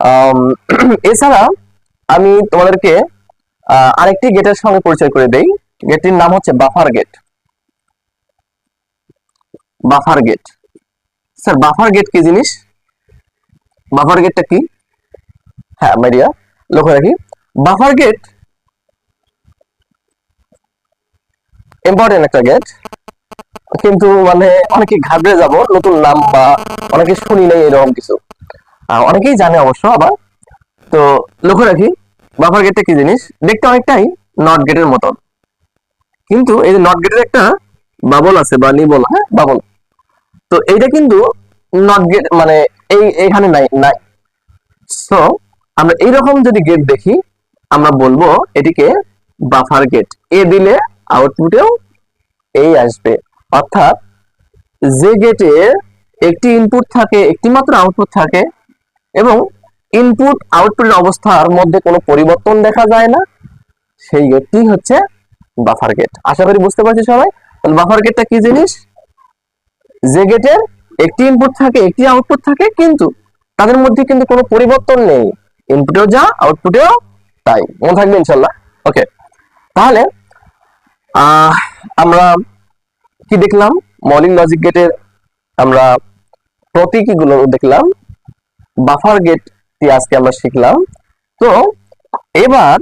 আম, এছাড়া আমি তোমাদেরকে আরেকটি গেটের সঙ্গে পরিচয় করে দেই। গেটটির নাম হচ্ছে buffer gate. Buffer gate, sir buffer gate কি জিনিস? বাফার গেটটা কি? হ্যাঁ মাইডিয়া, লক্ষ্য রাখি, বাফার গেট ইম্পর্টেন্ট একটা গেট, কিন্তু মানে অনেকে ঘাবড়ে যাব, নতুন নাম বা অনেকে শুনি নাই এরকম কিছু, অনেকেই জানে অবশ্য আবার। তো লক্ষ্য রাখি, বাফার গেটটা কি জিনিস? দেখতে অনেকটাই নট গেটের মতন, কিন্তু এই যে নট গেটের একটা বাবল আছে বা নিবল, হ্যাঁ বাবল, তো এইটা কিন্তু নট গেট মানে এই এখানে নাই নাই। সো আমরা এইরকম যদি গেট দেখি, আমরা বলবো এটিকে বাফার গেট। এ দিলে আউটপুটেও এই আসবে, অর্থাৎ যে গেটের একটি ইনপুট থাকে, একটি মাত্র আউটপুট থাকে, এবং ইনপুট আউটপুটের অবস্থার মধ্যে কোনো পরিবর্তন দেখা যায় না, সেই গেটটি হচ্ছে বাফার গেট। আশা করি বুঝতে পারছি সবাই। বাফার গেটটা কি জিনিস? যে গেটের একটি ইনপুট থাকে, একটি আউটপুট থাকে, কিন্তু তাদের মধ্যে কিন্তু কোনো পরিবর্তন নেই, ইনপুটেও যা আউটপুটেও তাই। মনে থাকবে ইনশাল্লাহ। ওকে, তাহলে আহ আমরা কি দেখলাম? মৌলিক লজিক গেটের আমরা প্রতীকীগুলো দেখলাম, বাফার গেট আজকে আমরা শিখলাম। তো এবার